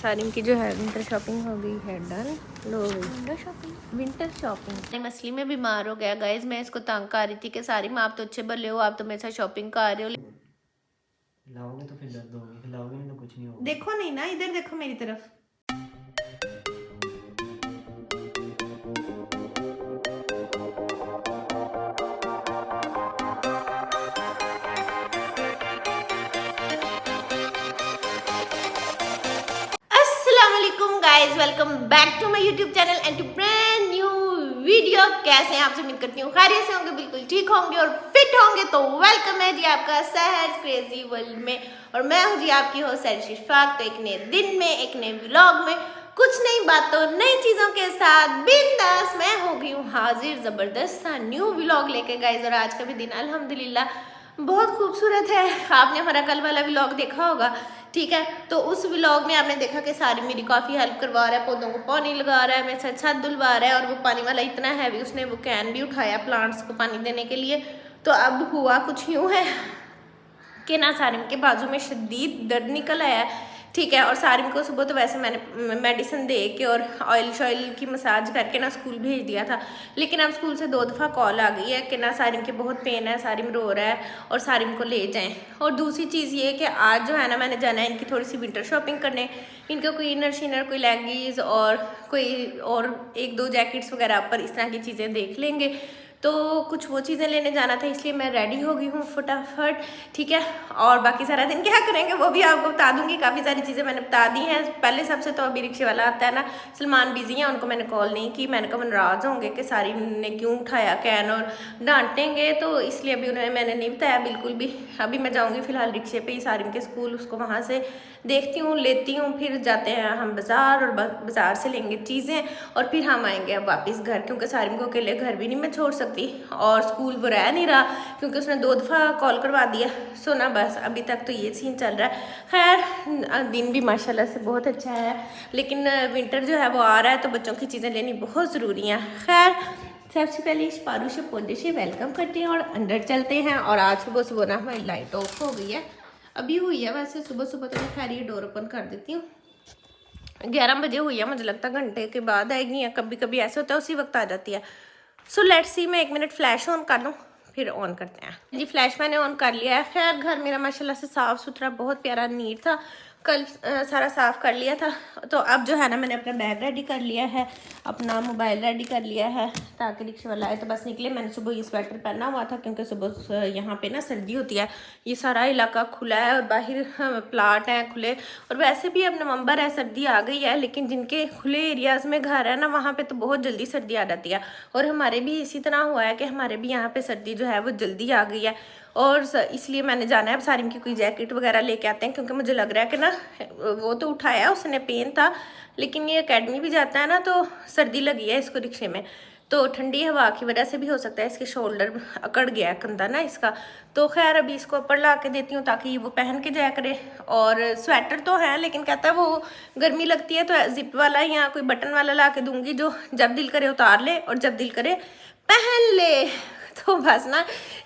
सारिम की जो है विंटर शॉपिंग हो गई है डन। लो विंटर शॉपिंग। मछली में बीमार हो गया गाइज, मैं इसको तंग कर रही थी कि सारिम आप तो अच्छे भले हो, आप तो मेरे साथ शॉपिंग कर रहे हो। खिलाओगे तो फिर दर्द होगी, खिलाओगे नहीं तो कुछ नहीं होगा। देखो नहीं ना, इधर देखो मेरी तरफ। Guys welcome back to my YouTube channel and to brand new video. कैसे हैं आप? उम्मीद करती हूँ खैरियत से होंगे, बिल्कुल ठीक होंगे और फिट होंगे। तो वेलकम है जी आपका सहज क्रेजी वर्ल्ड में, और मैं हूँ जी आपकी होस्ट इशफाक। तो एक नए दिन में, एक नए व्लॉग में, कुछ नई बातों, नई चीज़ों के साथ बिंदास मैं हो गई हूँ हाजिर ज़बरदस्त सा न्यू व्लॉग लेके गाइस। और आज का भी दिन अल्हम्दुलिल्लाह बहुत खूबसूरत है। आपने हमारा कल वाला व्लॉग देखा होगा, ठीक है? तो उस व्लॉग में आपने देखा कि सारी मेरी काफ़ी हेल्प करवा रहा है, पौधों को पानी लगा रहा है, मेरे साथ छत धुलवा रहा है। और वो पानी वाला इतना हैवी, उसने वो कैन भी उठाया प्लांट्स को पानी देने के लिए। तो अब हुआ कुछ यूँ है कि ना सारिम के बाजू में शदीद दर्द निकल आया है, ठीक है? और सारिम को सुबह तो वैसे मैंने मेडिसिन दे के और ऑयल शॉयल की मसाज करके ना स्कूल भेज दिया था। लेकिन अब स्कूल से 2 दफ़ा कॉल आ गई है कि ना सारिम के बहुत पेन है, सारिम रो रहा है और सारिम को ले जाएं। और दूसरी चीज़ ये कि आज जो है ना मैंने जाना है इनकी थोड़ी सी विंटर शॉपिंग करने। इनका कोई इनर शिनर, कोई लेगीज और कोई और 1-2 जैकेट्स वगैरह पर इस तरह की चीज़ें देख लेंगे। तो कुछ वो चीज़ें लेने जाना था, इसलिए मैं रेडी हो गई हूँ फटाफट, ठीक है? और बाकी सारा दिन क्या करेंगे वो भी आपको बता दूंगी। काफ़ी सारी चीज़ें मैंने बता दी हैं पहले। सबसे तो अभी रिक्शे वाला आता है ना, सलमान बिजी हैं, उनको मैंने कॉल नहीं की। मैंने कहा वो नाराज़ होंगे कि सारी ने क्यों उठाया कैन और डांटेंगे, तो इसलिए अभी उन्हें मैंने नहीं बताया बिल्कुल भी। अभी मैं जाऊँगी फ़िलहाल रिक्शे पर ही सारिम के स्कूल, उसको वहाँ से देखती हूँ, लेती हूँ, फिर जाते हैं हम बाज़ार और बाज़ार से लेंगे चीज़ें और फिर हम आएंगे अब वापस घर, क्योंकि सारिम को अकेले घर भी नहीं मैं छोड़ सकती। और स्कूल वो रह नहीं रहा क्योंकि उसने 2 दफ़ा कॉल करवा दिया। सो ना बस अभी तक तो ये सीन चल रहा है। खैर दिन भी माशाल्लाह से बहुत अच्छा है, लेकिन विंटर जो है वो आ रहा है तो बच्चों की चीज़ें लेनी बहुत ज़रूरी हैं। खैर सबसे पहले इस पारू से पौधे से वेलकम करते हैं और अंदर चलते हैं। और आज सुबह सुबह ना हमारी लाइट ऑफ हो गई है, अभी हुई है वैसे सुबह सुबह। तो मैं खैर ये डोर ओपन कर देती हूँ। 11 बजे हुई है, मुझे लगता है घंटे के बाद आएगी, या कभी कभी ऐसे होता है उसी वक्त आ जाती है। सो लेट्स सी, मैं 1 मिनट फ्लैश ऑन कर लूँ फिर ऑन करते हैं जी। फ्लैश मैंने ऑन कर लिया है। खैर घर मेरा माशाल्लाह से साफ़ सुथरा बहुत प्यारा नीट था, कल सारा साफ़ कर लिया था। तो अब जो है ना मैंने अपना बैग रेडी कर लिया है, अपना मोबाइल रेडी कर लिया है, ताकि रिक्शे वाला आए तो बस निकले। मैंने सुबह ये स्वेटर पहना हुआ था क्योंकि सुबह यहाँ पे ना सर्दी होती है। ये सारा इलाका खुला है और बाहर प्लाट हैं खुले, और वैसे भी अब नवंबर है, सर्दी आ गई है। लेकिन जिनके खुले एरियाज़ में घर है ना, वहाँ पे तो बहुत जल्दी सर्दी आ जाती है। और हमारे भी इसी तरह हुआ है कि हमारे भी यहाँ पे सर्दी जो है वो जल्दी आ गई है। और इसलिए मैंने जाना है अब सारिम की कोई जैकेट वगैरह लेके आते हैं, क्योंकि मुझे लग रहा है कि ना वो तो उठाया उसने, पेन था, लेकिन ये अकेडमी भी जाता है ना तो सर्दी लगी है इसको रिक्शे में। तो ठंडी हवा की वजह से भी हो सकता है इसके शोल्डर अकड़ गया है कंधा ना इसका। तो खैर अभी इसको ऊपर ला के देती हूँ ताकि वो पहन के जाया करे। और स्वेटर तो है, लेकिन कहता है वो गर्मी लगती है तो जिप वाला या कोई बटन वाला ला के दूंगी, जो जब दिल करे उतार ले और जब दिल करे पहन ले। तो बस ना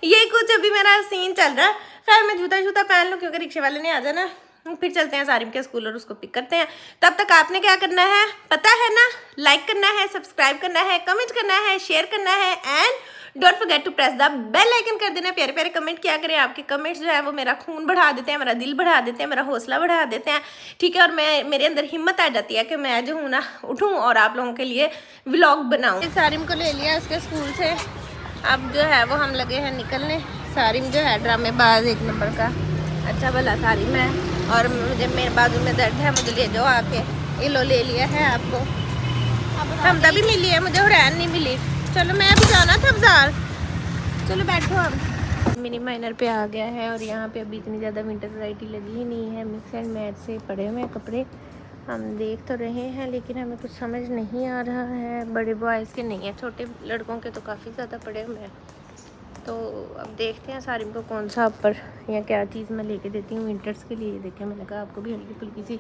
ये कुछ अभी मेरा सीन चल रहा है। खैर मैं जूता पहन लूँ क्योंकि रिक्शे वाले ने आ जाना, फिर चलते हैं सारिम के स्कूल और उसको पिक करते हैं। तब तक आपने क्या करना है पता है ना, लाइक करना है, सब्सक्राइब करना है, कमेंट करना है, शेयर करना है, and don't forget to press the bell icon कर देना। प्यारे प्यारे कमेंट किया करें, आपके कमेंट्स जो है वो मेरा खून बढ़ा देते हैं, मेरा दिल बढ़ा देते हैं, मेरा हौसला बढ़ा देते हैं, ठीक है? और मेरे अंदर हिम्मत आ जाती है कि मैं जो हूँ ना उठूँ और आप लोगों के लिए व्लॉग बनाऊँ। सारिम को ले लिया उसके स्कूल से, अब जो है वो हम लगे हैं निकलने। सारिम जो है ड्रामेबाज 1 नंबर का, अच्छा भला सारिम है। और मुझे मेरे बाजू में दर्द है, मुझे ले जाओ आके। ये लो ले लिया है आपको, हमदा भी मिली है, मुझे हुरैन नहीं मिली। चलो मैं अभी जाना था बाजार, चलो बैठो। अब मिनी माइनर पे आ गया है और यहाँ पे अभी इतनी ज़्यादा विंटर वैरायटी लगी ही नहीं है। मिक्स एंड मैच से पड़े हुए हैं कपड़े, हम देख तो रहे हैं लेकिन हमें कुछ समझ नहीं आ रहा है। बड़े बॉयज़ के नहीं है, छोटे लड़कों के तो काफ़ी ज़्यादा पड़े हुए हैं। तो अब देखते हैं सारिम को कौन सा ऊपर या क्या चीज़ मैं लेके देती हूँ विंटर्स के लिए। देखें, मैंने कहा आपको भी हल्की फुल्की सी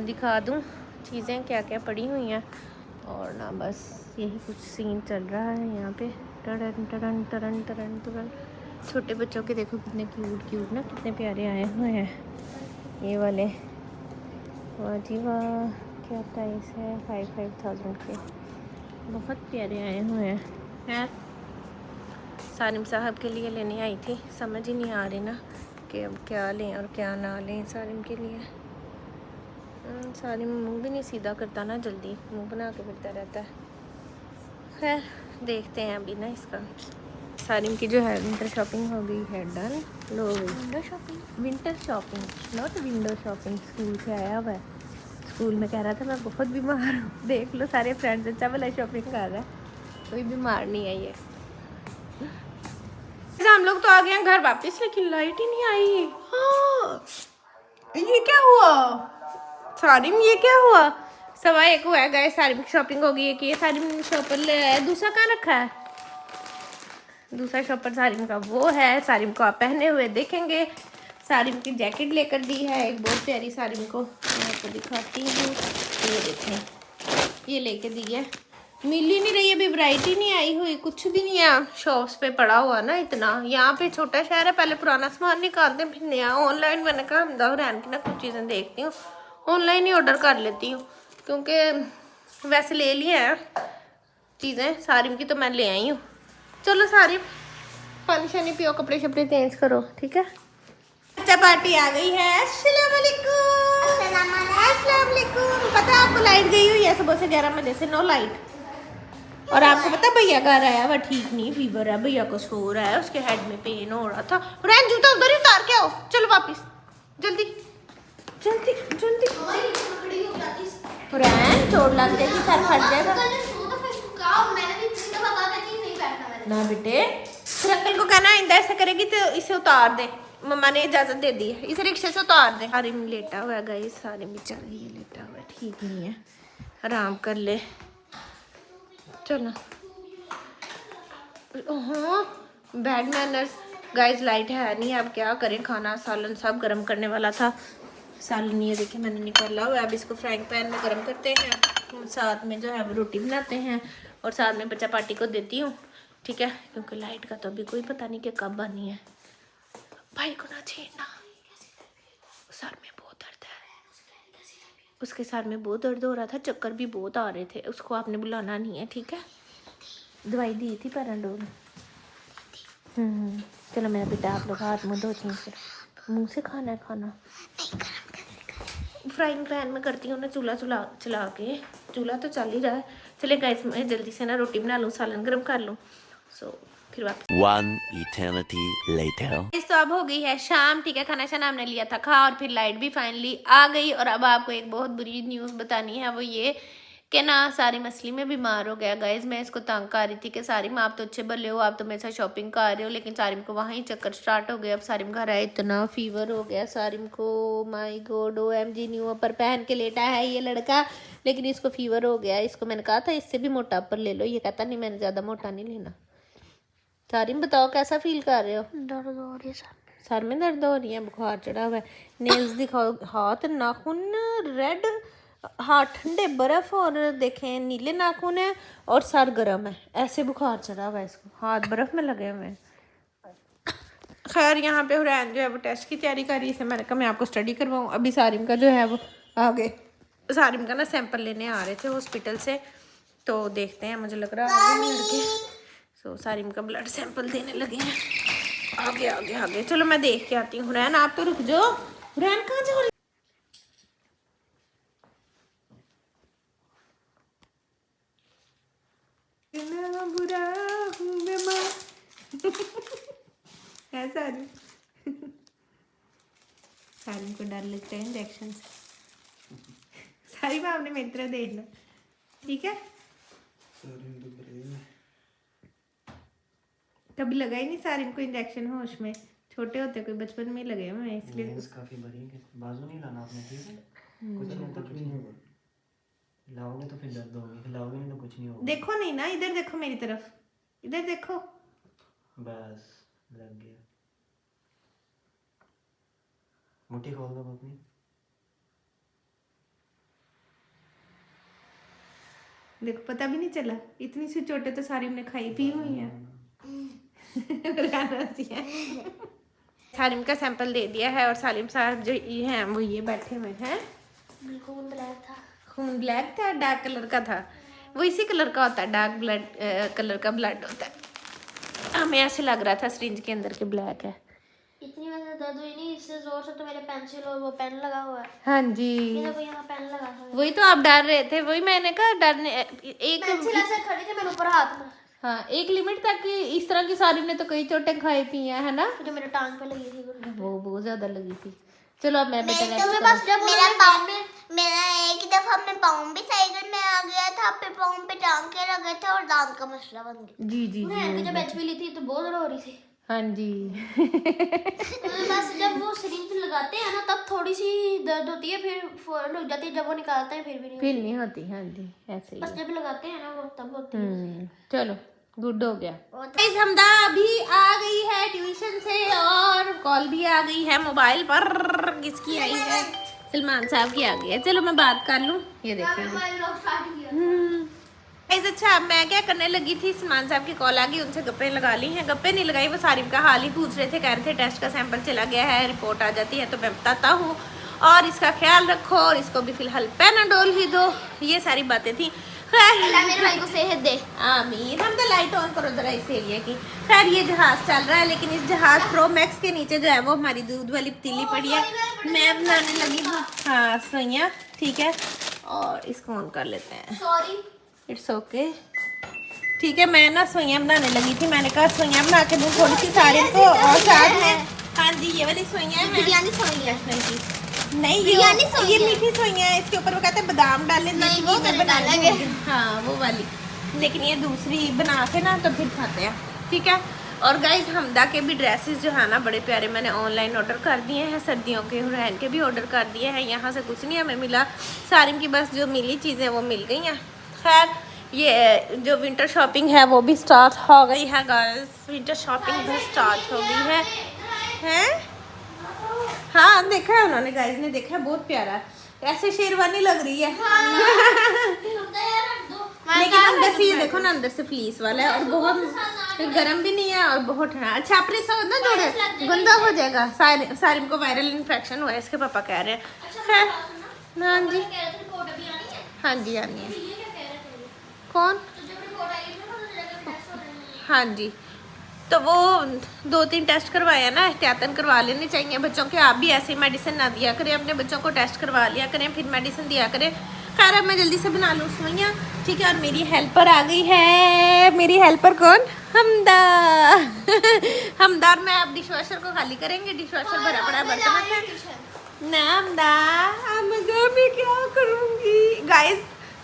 दिखा दूँ चीज़ें क्या क्या पड़ी हुई हैं। और ना बस यही कुछ सीन चल रहा है यहाँ पे। टरन टरन टरन टरन टरन। छोटे बच्चों के देखो कितने क्यूट ना, कितने प्यारे आए हुए हैं ये वाले। वाह जी वाह, क्या प्राइस है, 5,000 के। बहुत प्यारे आए हुए हैं यार। सारिम साहब के लिए लेने आई थी, समझ ही नहीं आ रही ना कि अब क्या लें और क्या ना लें सारिम के लिए। सारिम मुंह भी नहीं सीधा करता ना, जल्दी मुंह बना के फिरता रहता है। खैर देखते हैं अभी ना इसका। सारिम की जो है विंटर शॉपिंग हो गई है done. Low winter shopping not window shopping. School से आया हुआ है, स्कूल में कह रहा था मैं बहुत बीमार हूँ। देख लो सारे फ्रेंड्स अच्छा वाला शॉपिंग कर रहा है, कोई बीमार नहीं है ये। हम लोग तो आ गए हैं घर वापस, लेकिन लाइट ही नहीं आई। हाँ ये क्या हुआ सारिम, ये क्या हुआ? 1:15 हुआ है गए, सारिम की शॉपिंग हो गई है कि ये सारिम शॉपर ले आया। दूसरा कहाँ रखा है? दूसरा शॉपर सारिम का वो है, सारिम को आप पहने हुए देखेंगे। सारिम की जैकेट लेकर दी है एक बहुत प्यारी, सारिम को मैं आपको दिखाती हूँ। ये देखें, ये लेके दी है। मिल ही नहीं रही, अभी वैरायटी नहीं आई हुई, कुछ भी नहीं है शॉप्स पे पड़ा हुआ ना इतना। यहाँ पे छोटा शहर है, पहले पुराना सामान निकालते हैं फिर नया। ऑनलाइन मैंने कहा हम रहन की ना कुछ चीज़ें देखती हूँ, ऑनलाइन ही ऑर्डर कर लेती हूँ, क्योंकि वैसे ले लिए हैं चीज़ें सारिम की तो मैं ले आई हूँ। चलो सारिम पानी शानी पियो, कपड़े शपड़े चेंज करो, ठीक है। बच्चा पार्टी आ गई है। अस्सलाम वालेकुम। पता है आपको लाइट गई हुई है सुबह से 11 बजे से, नो लाइट। और आपको पता भैया घर आया हुआ ठीक नहीं, फीवर है, भैया को सो रहा है, उसके हेड में पेन हो रहा था। रैन जूता उधर ही उतार के आओ, चलो वापिस जल्दी जल्दी जल्दी। रैन चोट लग जाएगी, सर फट जाएगा ना बेटे। फिर अंकल को कहना आइंदा ऐसा करेगी तो इसे उतार दे, मम्मा ने इजाजत दे दी है, इसे रिक्शे से उतार दे। सारिम लेटा हुआ है गाइस, सारिम बेचारी ये लेटा हुआ है, ठीक नहीं है, आराम कर ले। चलो हाँ बैड मैनर्स गाइस। लाइट है नहीं, अब क्या करें, खाना सालन सब गर्म करने वाला था। सालन ये देखिए मैंने निकाला हुआ है, अब इसको फ्राइंग पैन में गर्म करते हैं, साथ में जो है वो रोटी बनाते हैं और साथ में बच्चा पार्टी को देती हूँ, ठीक है। क्योंकि लाइट का तो अभी कोई पता नहीं कि कब आनी है। भाई को ना छेड़ना, सर में बहुत दर्द है, उसके सर में बहुत दर्द हो रहा था, चक्कर भी बहुत आ रहे थे, उसको आपने बुलाना नहीं है, ठीक है। दवाई दी थी पैराडोल। चलो मेरा बेटा आप लोग हाथ मुँह धो चेंज करो, मुँह से खाना है खाना। फ्राइंग पैन में करती हूँ ना, चूल्हा चला के, चूल्हा तो चल ही रहा है। चले गाइस मैं जल्दी से ना रोटी बना लूँ, सालन गर्म कर लूँ, सो फिर वापस। One eternity later. तो अब हो गई है शाम, ठीक है। खाना शाना हमने लिया था खा, और फिर लाइट भी फाइनली आ गई। और अब आपको एक बहुत बुरी न्यूज़ बतानी है, वो ये कि ना सारिम असली में बीमार हो गया गाइज। मैं इसको तंग कर रही थी कि सारिम आप तो अच्छे भले हो, आप तो मेरे साथ शॉपिंग कर रहे हो, लेकिन सारिम को वहाँ ही चक्कर स्टार्ट हो गया। अब सारिम घर आया, इतना फीवर हो गया सारिम को, माय गॉड OMG। न्यू अपर पहन के लेटा है ये लड़का, लेकिन इसको फीवर हो गया। इसको मैंने कहा था इससे भी मोटा अपर ले लो, ये कहता नहीं मैंने ज़्यादा मोटा नहीं लेना। सारिम बताओ कैसा फील कर रहे हो? दर्द हो रही है सर में दर्द हो रही है, बुखार चढ़ा हुआ है। नेल्स दिखाओ, हाथ नाखून रेड, हाथ ठंडे बर्फ, और देखें नीले नाखून है, और सर गर्म है, ऐसे बुखार चढ़ा हुआ है इसको, हाथ बर्फ में लगे हुए हैं। खैर यहाँ पे हुरैन जो है वो टेस्ट की तैयारी कर रही है, मैंने कहा मैं आपको स्टडी करवाऊँ। अभी सारिम का जो है वो आगे, सारिम का ना सैंपल लेने आ रहे थे हॉस्पिटल से, तो देखते हैं, मुझे लग रहा है आगे लड़के। सो सारिम का ब्लड सैंपल देने लगे हैं, आगे आगे आगे। चलो मैं देख के आती हूँ। हुरैन आप तो रुक जाओ, हुरैन कहाँ जा रही? बुरा हूँ मैं माँ ऐसा सारिम को डर लगता है इंजेक्शन से। सारिम आपने मेरी तरह देखना, ठीक है। कभी लगा ही नहीं सारिम को इंजेक्शन होश में, छोटे होते कोई बचपन में लगे हुए हैं, इसलिए काफी बारीक है, बाजू नहीं लाना आपने, ठीक है। कुछ नहीं तो नहीं होगा, लाओगे तो फिर दर्द होगी, हिलाओगे नहीं तो कुछ नहीं होगा। देखो नहीं ना, इधर देखो मेरी तरफ, इधर देखो, बस लग गया। मुट्ठी खोल दो अपनी। देखो पता भी नहीं चला, इतनी सी चोटें तो सारिम ने खाई पी हुई है। सारिम का सैंपल दे दिया है, और सालिम साहब जो ये हैं वो ये बैठे हुए हैं, खून ब्लैक था। खून ब्लैक था, डार्क कलर का था। वो इसी कलर का होता है, डार्क ब्लड कलर का ब्लड होता है। हमें ऐसे लग रहा था सिरिंज के अंदर के ब्लैक है। इतनी वजह दर्द हुई नहीं, इससे जोर से तो मेरे पेंसिल और वो पेन लगा हुआ है। हाँ जी, ये देखो यहाँ पेन लगा हुआ है। वही तो आप डर रहे थे, वही मैंने कहा डरने एक पेंसिल ऐसे खड़ी थी मेरे ऊपर हाथ में, हाँ एक लिमिट तक इस तरह की सारी ने तो कई चोटें खाई पी हैं, है ना। जो मेरे टांग पे लगी थी वो बहुत ज्यादा लगी थी। चलो अब मैं बेटा तो मेरे पास जब मेरा पाँव में मेरा एक दफा मैं पाँव भी साइकिल में आ गया था, फिर पाँव पे टांग के लगे थे और दांत का मसला बन गया। जी जी बहन की जी, जब एचपी ली थी तो बहुत रो रही थी। हाँ जी। मेरे पास जब वो सिरिंज लगाते हैं ना तब थोड़ी सी दर्द होती है, फिर फौरन रुक जाती है, जब वो निकालते हैं फिर भी नहीं फिर नहीं होती, हाँ जी ऐसे ही बस जब लगाते हैं ना वो तब होती है। चलो गुड हो गया। गाइस हमदा अभी आ गई है ट्यूशन से और कॉल भी आ गई है मोबाइल पर। किसकी आई है? सलमान साहब की आ गई है। चलो मैं बात कर लूँ, ये देखेंगे। गाइस अच्छा अब मैं क्या करने लगी थी, सलमान साहब की कॉल आ गई, उनसे गप्पे लगा ली हैं। गप्पे नहीं लगाई, वो सारिम का हाल ही पूछ रहे थे, कह रहे थे टेस्ट का सैंपल चला गया है, रिपोर्ट आ जाती है तो मैं बताता हूँ और इसका ख्याल रखो और इसको भी फिलहाल पैनाडोल ही दो, ये सारी बातें थी। खैर अल्लाह मेरे भाई को सेहत दे। आमीन। हम तो लाइट ऑन करो जरा इस एरिया की। खैर ये जहाज चल रहा है, लेकिन इस जहाज प्रो मैक्स के नीचे जो है वो हमारी दूध वाली पतीली पड़ी है, मैं बनाने लगी हूँ हाँ सवैयाँ, ठीक है। और इसको ऑन कर लेते हैं। सॉरी इट्स ओके ठीक है। मैं ना सवैयाँ बनाने लगी थी, मैंने कहा सवैयाँ बना के दूँ थोड़ी सी सारे को, और साथ में हाँ जी ये वाली सवैयाँ हैं बिरयानी सवैयाँ की। नहीं ये बिरयानी ये मीठी सवैयाँ है, इसके ऊपर वो कहते हैं बादाम डालें, नहीं, वो वो मैं मैंने बना डाला लूँगी हाँ वो वाली, लेकिन ये दूसरी बना के ना तो फिर खाते हैं, ठीक है। और गाइज हमदा के भी ड्रेसेस जो है ना बड़े प्यारे मैंने ऑनलाइन ऑर्डर कर दिए हैं, सर्दियों के हुरैन के भी ऑर्डर कर दिए हैं। यहाँ से कुछ नहीं हमें मिला, सारिम की बस जो मिली चीज़ें वो मिल गई हैं। खैर ये जो विंटर शॉपिंग है वो भी स्टार्ट हो गई है गाइस, विंटर शॉपिंग भी स्टार्ट हो गई है हैं? हाँ देखा है उन्होंने, गाइस ने देखा है, बहुत प्यारा है, ऐसे शेरवानी लग रही है। लेकिन अंदर से ये देखो ना, अंदर से फ्लीस वाला है और बहुत गर्म भी नहीं है और बहुत ठंडा। अच्छा अपने साथ ना जोड़े गंदा हो जाएगा, सारिम को वायरल इन्फेक्शन हुआ है, इसके पापा कह रहे हैं। खैर हाँ जी हाँ जी आनी है। कौन? हाँ जी तो वो 2-3 टेस्ट करवाया ना, एहतियातन करवा लेने चाहिए बच्चों के। आप भी ऐसे मेडिसिन ना दिया करें, अपने बच्चों को टेस्ट करवा लिया करें फिर मेडिसिन दिया करें। खैर अब मैं जल्दी से बना लूँ सवैयाँ, ठीक है। और मेरी हेल्पर आ गई है, मेरी हेल्पर कौन? हमदा। हमदा और मैं अब डिश वॉशर को खाली करेंगे, डिश वॉशर भरा पड़ा बर्तन है ना। हमदा मैं क्या करूँगी गाइस,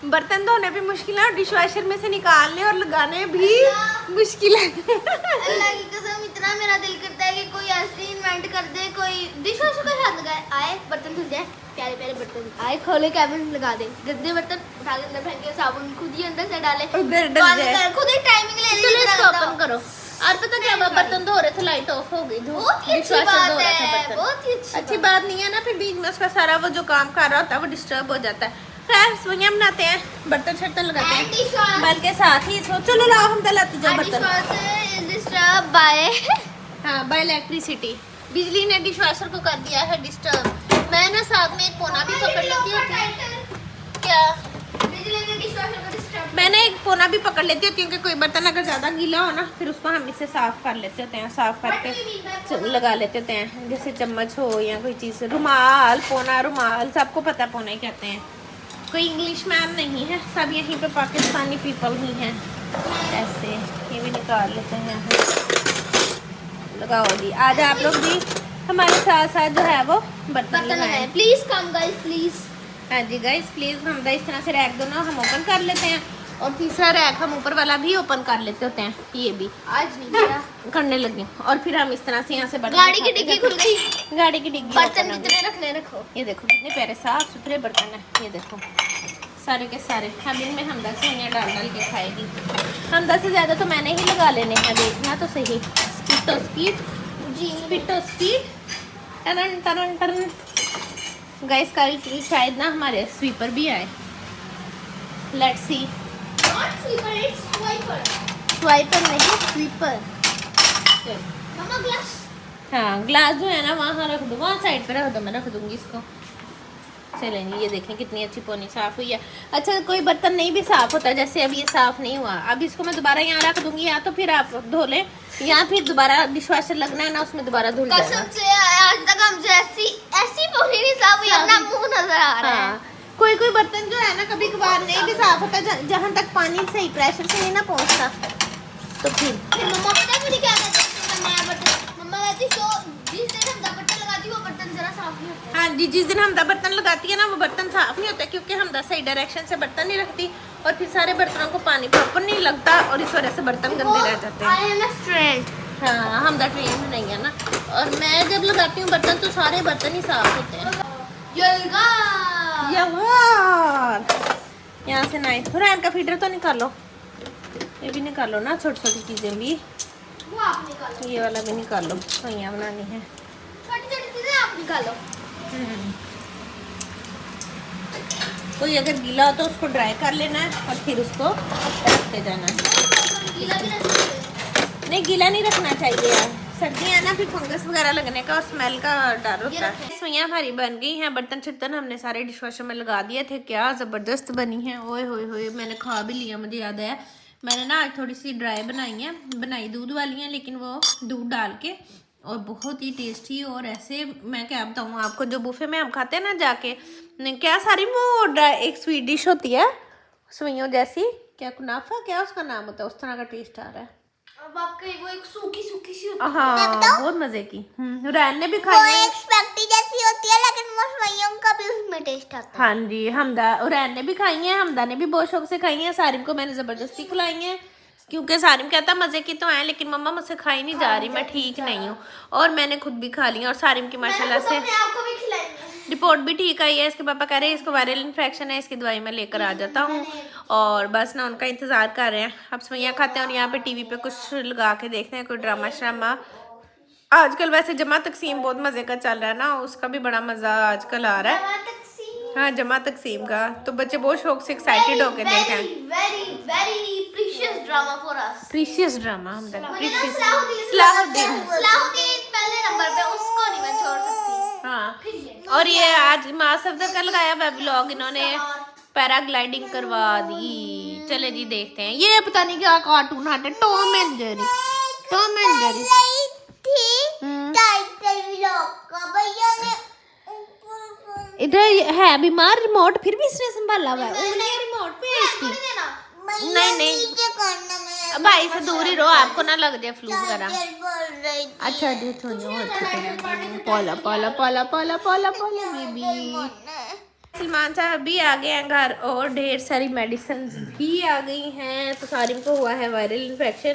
बर्तन धोने भी मुश्किल है और डिश वॉशर में से निकालने और लगाने भी मुश्किल है। अल्लाह की कसम इतना मेरा दिल करता है कि कोई ऐसे इन्वेंट कर दे, कोई डिश वॉशर का हाथ लगाए, आए बर्तन धुल जाए, प्यारे प्यारे बर्तन आए, खोले कैबिन लगा दे, गंदे बर्तन उठा के अंदर फेंक के साबुन खुद ही अंदर से डाले, उधर डल जाए। खुद ही टाइमिंग ले चलो ली। इसको ओपन करो। और पता क्या हुआ, बर्तन धो रहे थे लाइट ऑफ हो गई, बहुत ही अच्छी बात है, बहुत ही अच्छी बात नहीं है ना, फिर बीच में उसका सारा वो जो काम कर रहा होता है वो डिस्टर्ब हो जाता है। खैर सवैयाँ बनाते हैं, बर्तन शर्तन लगाते हैं, बल्कि साथ ही इसको चलो लाओ हम दलाती जाओ बर्तन। डिस्टर्ब बाय हाँ बाय इलेक्ट्रिसिटी, बिजली ने डिश वॉशर को कर दिया है डिस्टर्ब। मैं ना साथ में एक पोना भी पकड़ लेती हूँ। क्या? बिजली ने डिश वॉशर को डिस्टर्ब। मैंने एक पोना भी पकड़ लेती होती हूँ कि कोई बर्तन अगर ज़्यादा गीला हो ना फिर उसको हम इससे साफ़ कर लेते होते हैं, साफ़ करके लगा लेते होते हैं, जैसे चम्मच हो या कोई चीज़। रुमाल, पोना, रुमाल सबको पता पोना ही कहते हैं, कोई इंग्लिश मैन नहीं है, सब यहीं पे पाकिस्तानी पीपल ही हैं। ऐसे ये भी निकाल लेते हैं, लगाओ जी। आज आप लोग भी हमारे साथ साथ जो है वो बर्तन लगाएं। Please come guys please. हाँ जी गाइस प्लीज़, हम इस तरह से रैक दोनों हम ओपन कर लेते हैं और तीसरा रैक हम ऊपर वाला भी ओपन कर लेते होते हैं, ये भी आज नहीं किया, करने लगे। और फिर हम इस तरह से यहाँ से बर्तन गाड़ी की उठाते डिग्गी जाते खुल गई, गाड़ी की डिग्गी बर्तन open हो गई। जितने रखने रखो। ये देखो कितने प्यारे साफ सुथरे बर्तन है, ये देखो सारे के सारे। हम इनमें हमदा सवैयाँ डाल डाल के खाएगी। हमदा से ज़्यादा तो मैंने ही लगा लेने हैं, देखना तो सही। स्पीड तो स्पीड जी, स्पीड तो speed, turn turn turn. Guys कल शायद ना हमारे स्वीपर भी आए, let's see. Not sweeper, it's swiper. Swiper नहीं स्वीपर। मम्मा ग्लास। हाँ ग्लास जो है ना वहाँ रख दो, वहाँ साइड पे रख दो, मैं रख दूँगी इसको। चलें जी, ये देखें कितनी अच्छी पोनी साफ़ हुई है। अच्छा कोई बर्तन नहीं भी साफ़ होता, जैसे अब ये साफ़ नहीं हुआ, अब इसको मैं दोबारा यहाँ रख दूंगी, या तो फिर आप धो लें या फिर दोबारा डिशवॉशर लगना है ना, उसमें दोबारा धुल जाएगा। कसम से आज तक हमसे ऐसी पोनी नहीं साफ हुई, अपना मुंह नजर आ रहा है। हाँ, कोई कोई बर्तन जो है ना कभी कभार नहीं भी साफ़ होता, जहाँ तक पानी सही प्रेशर से नहीं ना पहुँचता, तो फिर मम्मा पता है मुझे क्या कहती है, नया बर्तन मम्मा कहती तो जिस दिन हम बर्तन लगाती वो बर्तन जरा साफ नहीं होता। हाँ जी, जिस दिन हमदा बर्तन लगाती है ना वो बर्तन साफ नहीं होता, क्योंकि हमदा सही डायरेक्शन से बर्तन नहीं रखती और फिर सारे बर्तनों को पानी प्रॉपर नहीं लगता और इस वजह से बर्तन गंदे रह जाते हैं। I am a student. हाँ, हमदा ट्रेन नहीं है ना, और मैं जब लगाती हूँ बर्तन तो सारे बर्तन ही साफ होते हैं। यहाँ से नाइफ हुरैन का फीडर तो निकालो, ये भी निकालो ना, छोटी छोटी चीज़ें भी, वो आप निकालो, ये वाला भी निकालो, सैयाँ बनानी है। छोटी छोटी चीजें आप निकालो। कोई अगर गीला हो तो उसको ड्राई कर लेना है और फिर उसको रखते जाना है। गीला भी रख सकते नहीं, गीला नहीं रखना चाहिए यार, सर्दियाँ है ना, फिर फंगस वगैरह लगने का और स्मेल का डर होता है। सुइयाँ हमारी बन गई हैं, बर्तन छिर्तन हमने सारे डिशवॉशर में लगा दिए थे, क्या ज़बरदस्त बनी है, ओए होए होए, मैंने खा भी लिया, मुझे याद आया मैंने ना आज थोड़ी सी ड्राई बनाई दूध वाली हैं, लेकिन वो दूध डाल के, और बहुत ही टेस्टी। और ऐसे मैं क्या बताऊँ आपको, जो बुफे में हम खाते हैं ना जाके, क्या सारी वो एक स्वीट डिश होती है सुइयों जैसी, क्या कुनाफा, क्या उसका नाम होता है, उस तरह का टेस्ट आ रहा है। वाकई वो एक सूखी सूखी सी होती है। हाँ, बहुत मजे की। हुरैन ने भी वो खाई है। एक स्पैगेटी जैसी होती है, लेकिन वो सेवइयों का भी उसमें टेस्ट आता है। हाँ जी, हमदा हुरैन ने भी खाई है, हमदा ने भी बहुत शौक से खाई है, सारिम को मैंने जबरदस्ती खिलाई है, क्योंकि सारिम कहता मजे की तो है, लेकिन मम्मा मुझसे खाई नहीं जा रही, मैं ठीक नहीं हूँ, और मैंने खुद भी खा ली है, और सारिम की माशाल्लाह से आपको भी खिलाएंगे। रिपोर्ट भी ठीक आई है। इसके पापा कह रहे हैं इसको वायरल इन्फेक्शन है, इसकी दवाई मैं लेकर आ जाता हूँ, और बस ना उनका इंतज़ार कर रहे हैं। अब सवैयाँ खाते हैं और यहाँ पे टीवी पे कुछ लगा के देखते हैं, कोई ड्रामा श्रामा। आजकल वैसे जमा तकसीम बहुत मज़े का चल रहा है ना, उसका भी बड़ा मज़ा आजकल आ रहा है। हाँ, जमा तकसीम का तो बच्चे बहुत शौक से एक्साइटेड होकर देख रहे हैं। Very precious drama for us. Precious drama, हम प्रीशियस सलाहुद्दीन पहले नंबर पे, उसको नहीं मैं छोड़ सकती। हाँ, और ये आज माँ सफदर का लगाया हुआ व्लॉग, इन्होंने पैराग्लाइडिंग करवा दी। चले जी देखते हैं, ये पता नहीं क्या कार्टून हटे, Tom and Jerry, Tom and Jerry title vlog का भैया ने इधर है बीमार रिमोट, फिर भी इसने संभाला हुआ है, उंगलियां रिमोट पे है इसकी। नहीं नीचे करना मैं भाई से दूर ही रहो, आपको ना लग जाए फ्लू वगैरह। बोल रही थी। अच्छा जी, पोला पोला पोला पोला पोला पोला बेबी। सलमान साहब भी आ गए हैं घर, और ढेर सारी मेडिसिन भी आ गई हैं। तो सारिम को हुआ है वायरल इन्फेक्शन,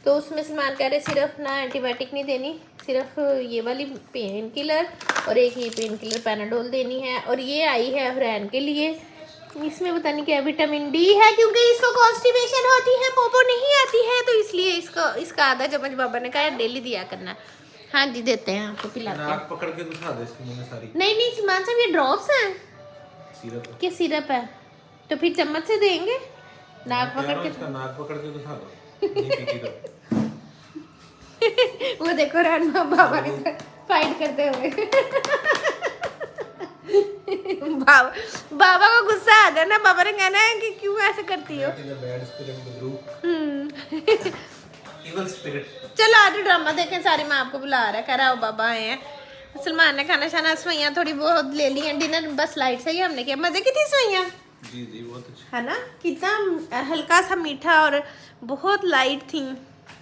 तो उसमें सलमान कह रहे सिर्फ ना एंटीबायोटिक नहीं देनी, सिर्फ ये वाली पेन किलर और एक ये पेन किलर पैनाडोल देनी है। और ये आई है हुरैन के लिए, इसमें पता नहीं क्या विटामिन डी है, क्योंकि इसको कॉन्स्टिपेशन होती है, पोपो नहीं आती है, तो इसलिए इसका आधा चम्मच बाबा ने कहा डेली दिया करना। हाँ जी, देते हैं आपको, पिलाते हैं। नाक पकड़ के दिखा दे इसकी मुंह में सारी नहीं सलमान साहब, ये ड्रॉप्स हैं सिरप कि सिरप है, तो फिर चम्मच से देंगे। नाक पकड़ के, इसका नाक पकड़ के दिखा दो, नहीं पीती तो। वो देखो रानू बाबा ने फाइट करते हुए बाबा को गुस्सा आ गया ना, बाबा ने कहना है कि क्यों ऐसे करती हो। Bad spirit group evil spirit. चलो आज ड्रामा देखें, सारी माँ आपको बुला रहा है, कह रहा हो बाबा आए हैं। सलमान ने खाना शाना सवैयाँ थोड़ी बहुत ले ली हैं, डिनर बस लाइट से ही हमने किया। मजे की थी सवैयाँ, जी जी बहुत अच्छा है ना, कितना हल्का सा मीठा और बहुत लाइट थी,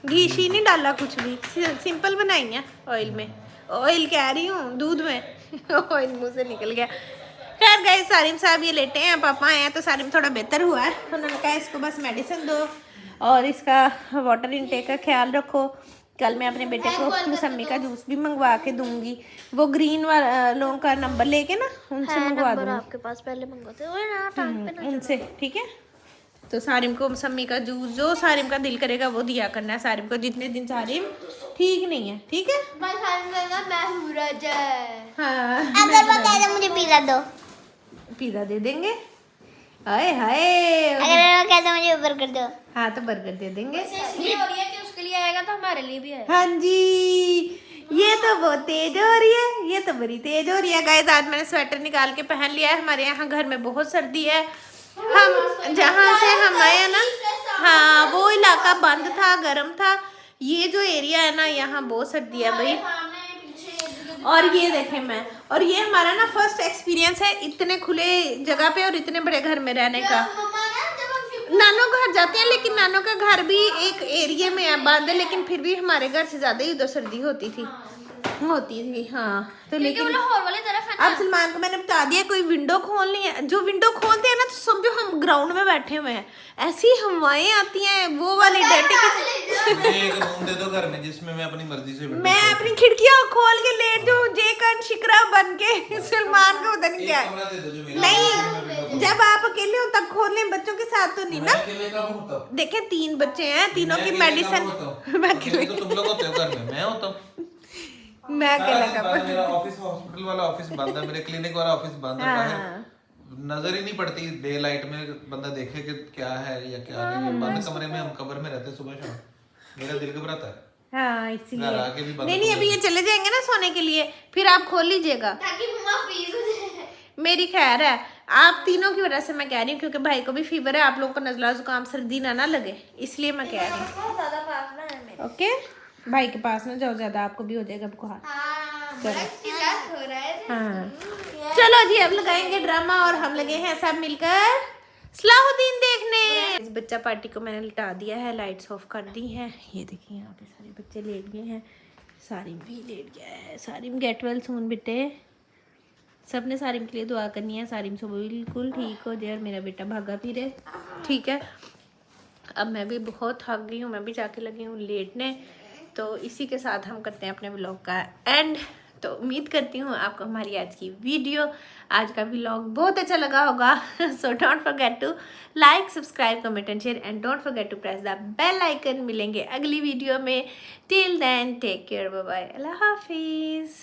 घी शी नहीं डाला कुछ भी, सिंपल बनाई है ऑयल में, ऑयल कह रही हूँ दूध में ऑयल मुंह से निकल गया। खैर गए, सारिम साहब ये लेटे हैं, पापा आए हैं, तो सारिम थोड़ा बेहतर हुआ है। उन्होंने कहा इसको बस मेडिसिन दो और इसका वाटर इनटेक का ख्याल रखो। कल मैं अपने बेटे को मौसमी का जूस भी मंगवा के दूंगी, वो ग्रीन वालों का नंबर लेके ना उनसे मंगवा दूंगी, आपके पास पहले मंगवाते हो ना टाइम पे उनसे, ठीक है। तो सारिम को मौसमी का जूस जो सारिम का दिल करेगा वो दिया करना है सारिम को, जितने दिन सारिम ठीक नहीं है, ठीक है। मैं हाँ, अगर वो कह दे मुझे पिज़्ज़ा दो, पिज़्ज़ा दे देंगे। हाय हाय, अगर वो कह दे मुझे बर्गर दो, हाँ तो बर्गर दे देंगे। इसलिए हो रही है कि उसके लिए आएगा तो हमारे लिए भी आएगा। हाँ जी, ये तो बहुत तेज हो रही है, ये तो बड़ी तेज हो रही है गाइस। आज मैंने स्वेटर निकाल के पहन लिया है। हमारे यहाँ घर में बहुत सर्दी है। हम जहाँ से हम आए हैं ना, हाँ वो इलाका बंद था, गर्म था। ये जो एरिया है ना, यहाँ बहुत सर्दी है भाई। और ये देखें मैं, और ये हमारा ना फर्स्ट एक्सपीरियंस है इतने खुले जगह पे और इतने बड़े घर में रहने का। नानो घर जाते हैं, लेकिन नानो का घर भी एक एरिया में है बंद, लेकिन फिर भी हमारे घर से ज्यादा ही उधर सर्दी होती थी। हाँ तो लेकिन लाहौर वाली तरफ है अब सलमान को मैंने बता दिया कोई विंडो खोलनी है। जो विंडो खोलते हैं ना तो समझो हम ग्राउंड में बैठे हुए हैं, ऐसी हवाएं आती हैं वो वाली डर्टी की। मुझे एक रूम दे दो घर में जिसमें मैं अपनी मर्जी से मैं अपनी खिड़कियां खोल के लेट जो जेकन शिकरा बन के सलमान को उधर नहीं जाए। कमरा दे दो जो मेरा नहीं, जब आप अकेले हो तब खोलने, बच्चों के साथ तो नहीं ना। अकेले कब होता हूँ? देखे 3 बच्चे हैं, तीनों की मैं अकेले मेडिसिन। कब होता हूँ? मैं अकेले तो तुम लोग होते हो घर में, मैं होता हूँ। मैं अकेला सारा दिन कब बंद, मेरा ऑफिस हॉस्पिटल वाला ऑफिस बंद है, मेरे क्लिनिक वाला ऑफिस बंद है। बाहर नजर ही नहीं पड़ती डे लाइट में, बंदा देखे कि क्या है या क्या नहीं है। बंद कमरे में हम कब्र में रहते हैं सुबह शाम, मेरा दिल घबराता है। हाँ इसीलिए घर आके भी बंद नहीं नहीं, अभी ये चले जाएंगे ना सोने के लिए, फिर आप खोल लीजिएगा। ताकि मम्मा फ्रीज हो जाए। मेरी खैर है, आप तीनों की वजह से मैं कह रही हूँ, क्योंकि भाई को भी फीवर है, आप लोगों को नजला जुकाम सर्दी ना लगे, इसलिए मैं कह रही हूँ। ज्यादा पास ना है मेरे। ओके, भाई के पास ना जाओ, ज्यादा आपको भी हो जाएगा बुखार। हाँ, बड़ा चिल्लात हो रहा है। हाँ चलो जी, अब लगाएंगे ड्रामा और हम लगे हैं सब मिलकर सलाहुद्दीन देखने। इस बच्चा पार्टी को मैंने लिटा दिया है, लाइट्स ऑफ कर दी हैं। ये देखिए यहाँ पे सारे बच्चे लेट गए हैं, सारिम भी लेट गया है। सारिम गेट वेल सून बेटे, सबने सारिम के लिए दुआ करनी है। सारिम सुबह बिल्कुल ठीक हो जाए और मेरा बेटा भागा फिरे, ठीक है। अब मैं भी बहुत थक गई हूँ, मैं भी जाके लगी हूँ लेटने। तो इसी के साथ हम करते हैं अपने व्लॉग का एंड। तो उम्मीद करती हूँ आपको हमारी आज की वीडियो, आज का व्लॉग बहुत अच्छा लगा होगा। So don't forget to like, subscribe, comment and share and don't forget to press the bell icon. मिलेंगे अगली वीडियो में। Till then take care, bye bye, अल्लाह हाफिज़।